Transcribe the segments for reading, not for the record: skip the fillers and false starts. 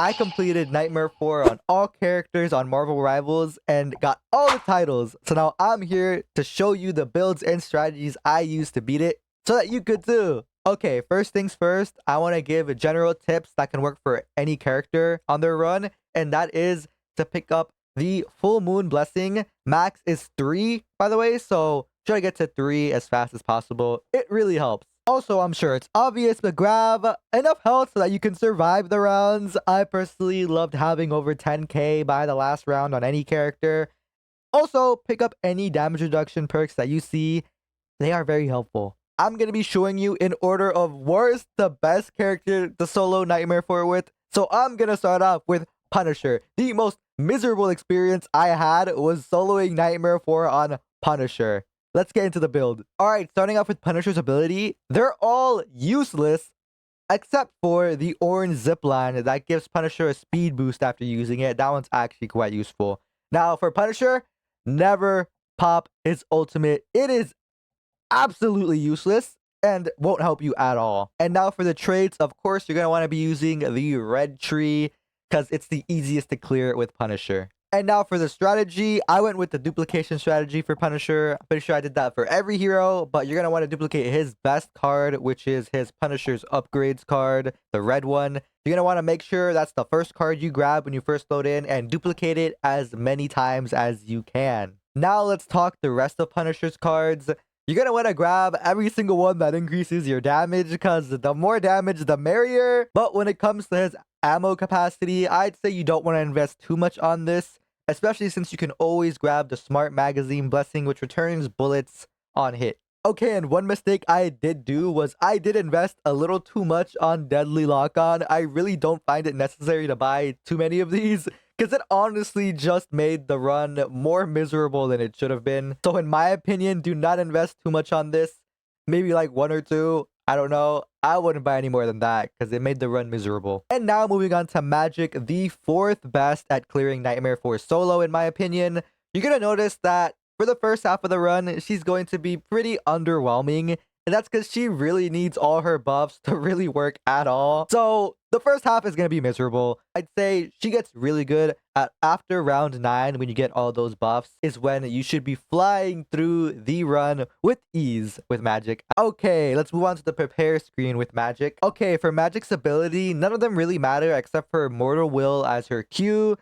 I completed Nightmare 4 on all characters on Marvel Rivals and got all the titles. So now I'm here to show you the builds and strategies I used to beat it so that you could too. Okay, first things first, I want to give general tips that can work for any character on their run, and that is to pick up the Full Moon Blessing. Max is 3, by the way, so try to get to 3 as fast as possible. It really helps. Also, I'm sure it's obvious, but grab enough health so that you can survive the rounds. I personally loved having over 10k by the last round on any character. Also, pick up any damage reduction perks that you see. They are very helpful. I'm going to be showing you in order of worst to best character to solo Nightmare 4 with. So I'm going to start off with Punisher. The most miserable experience I had was soloing Nightmare 4 on Punisher. Let's get into the build. Alright, starting off with Punisher's ability. They're all useless except for the orange zipline that gives Punisher a speed boost after using it. That one's actually quite useful. Now for Punisher, never pop his ultimate. It is absolutely useless and won't help you at all. And now for the traits, of course, you're going to want to be using the red tree because it's the easiest to clear with Punisher. And now for the strategy, I went with the duplication strategy for Punisher. I'm pretty sure I did that for every hero, but you're going to want to duplicate his best card, which is his Punisher's upgrades card, the red one. You're going to want to make sure that's the first card you grab when you first load in and duplicate it as many times as you can. Now let's talk the rest of Punisher's cards. You're going to want to grab every single one that increases your damage because the more damage, the merrier. But when it comes to his ammo capacity, I'd say you don't want to invest too much on this, especially since you can always grab the Smart Magazine Blessing, which returns bullets on hit. Okay, and one mistake I did do was I did invest a little too much on Deadly Lock-On. I really don't find it necessary to buy too many of these, because it honestly just made the run more miserable than it should have been. So in my opinion, do not invest too much on this. Maybe like 1 or 2. I don't know. I wouldn't buy any more than that because it made the run miserable. And now moving on to Magik, the 4th best at clearing Nightmare 4 solo in my opinion. You're going to notice that for the first half of the run, she's going to be pretty underwhelming. And that's because she really needs all her buffs to really work at all. So the first half is going to be miserable. I'd say she gets really good at after round 9 when you get all those buffs is when you should be flying through the run with ease with Magik. Okay, let's move on to the prepare screen with Magik. Okay, for Magik's ability, none of them really matter except for Mortal Will as her Q.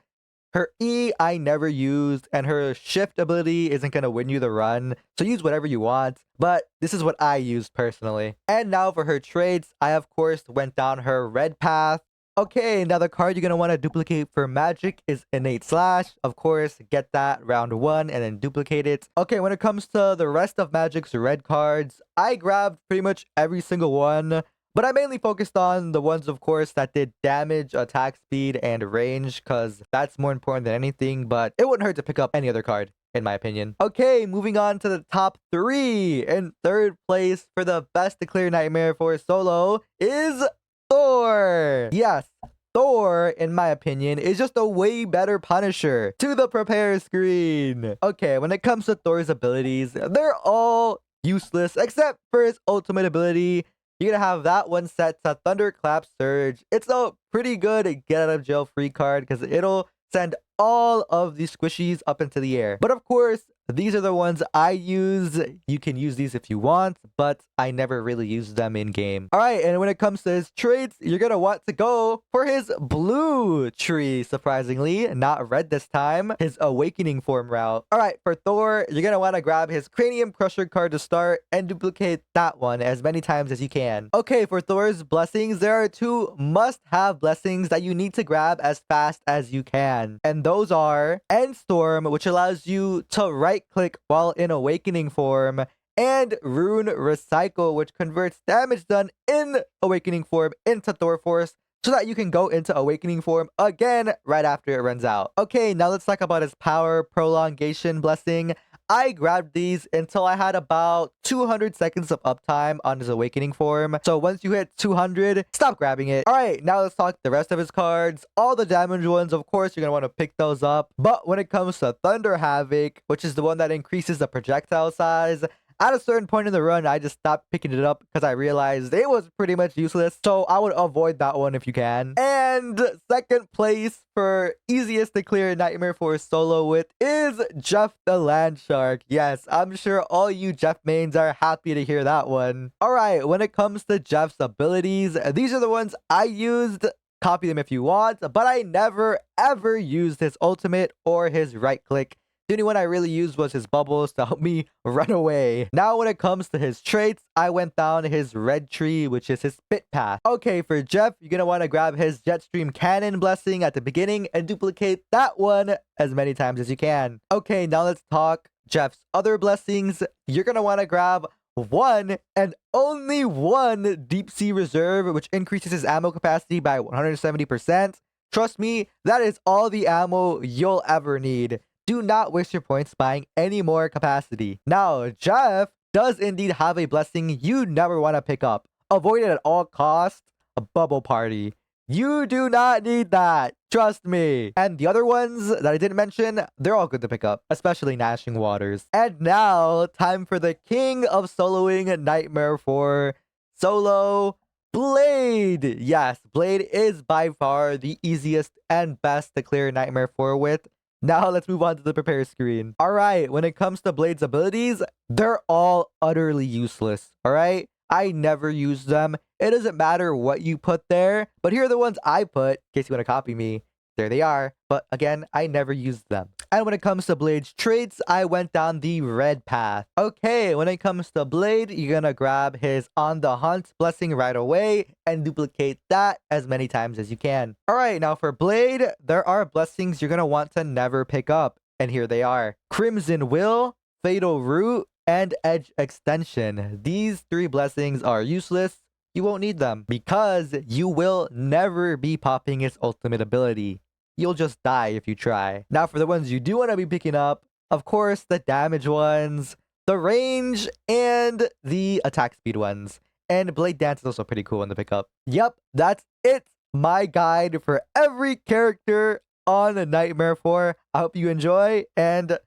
Her E I never used, and her shift ability isn't going to win you the run, so use whatever you want, but this is what I used personally. And now for her traits, I of course went down her red path. Okay, now the card you're going to want to duplicate for Magik is Innate Slash. Of course, get that round 1 and then duplicate it. Okay, when it comes to the rest of Magik's red cards, I grabbed pretty much every single one. But I mainly focused on the ones, of course, that did damage, attack speed, and range, because that's more important than anything, but it wouldn't hurt to pick up any other card, in my opinion. Okay, moving on to the top 3. In 3rd place for the best to clear Nightmare 4 solo is Thor. Yes, Thor, in my opinion, is just a way better Punisher. To the prepare screen. Okay, when it comes to Thor's abilities, they're all useless, except for his ultimate ability. You're going to have that one set to Thunderclap Surge. It's a pretty good get out of jail free card because it'll send all of these squishies up into the air. But of course, these are the ones I use. You can use these if you want, but I never really use them in game. All right, and when it comes to his traits, you're going to want to go for his blue tree, surprisingly, not red this time, his awakening form route. All right, for Thor, you're going to want to grab his Cranium Crusher card to start and duplicate that one as many times as you can. Okay, for Thor's blessings, there are 2 must-have blessings that you need to grab as fast as you can. And those are End Storm, which allows you to right-click while in awakening form, and Rune Recycle, which converts damage done in awakening form into Thor Force so that you can go into awakening form again right after it runs out. Okay, now let's talk about his power prolongation blessing. I grabbed these until I had about 200 seconds of uptime on his awakening form. So once you hit 200, stop grabbing it. All right, now let's talk the rest of his cards. All the damage ones, of course, you're going to want to pick those up. But when it comes to Thunder Havoc, which is the one that increases the projectile size, at a certain point in the run, I just stopped picking it up because I realized it was pretty much useless. So I would avoid that one if you can. And second place for easiest to clear Nightmare 4 solo with is Jeff the Land Shark. Yes, I'm sure all you Jeff mains are happy to hear that one. Alright, when it comes to Jeff's abilities, these are the ones I used. Copy them if you want, but I never ever used his ultimate or his right click. The only one I really used was his bubbles to help me run away. Now when it comes to his traits, I went down his red tree, which is his spit path. Okay, for Jeff, you're gonna want to grab his Jetstream Cannon blessing at the beginning and duplicate that one as many times as you can. Okay, now let's talk Jeff's other blessings. You're gonna want to grab one and only one deep sea reserve, which increases his ammo capacity by 170%. Trust me, that is all the ammo you'll ever need. Do not waste your points buying any more capacity. Now, Jeff does indeed have a blessing you never want to pick up. Avoid it at all costs. A bubble party. You do not need that. Trust me. And the other ones that I didn't mention, they're all good to pick up, especially Gnashing Waters. And now, time for the king of soloing Nightmare 4 solo, Blade. Yes, Blade is by far the easiest and best to clear Nightmare 4 with. Now let's move on to the prepare screen. Alright, when it comes to Blade's abilities, they're all utterly useless. Alright? I never use them. It doesn't matter what you put there, but here are the ones I put, in case you want to copy me. There they are. But again, I never used them. And when it comes to Blade's traits, I went down the red path. Okay, when it comes to Blade, you're gonna grab his On the Hunt blessing right away and duplicate that as many times as you can. Alright, now for Blade, there are blessings you're gonna want to never pick up. And here they are. Crimson Will, Fatal Root, and Edge Extension. These three blessings are useless. You won't need them because you will never be popping its ultimate ability. You'll just die if you try. Now for the ones you do want to be picking up, of course, the damage ones, the range, and the attack speed ones. And Blade Dance is also pretty cool one to pick up. Yep, that's it. My guide for every character on Nightmare 4. I hope you enjoy, and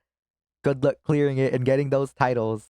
good luck clearing it and getting those titles.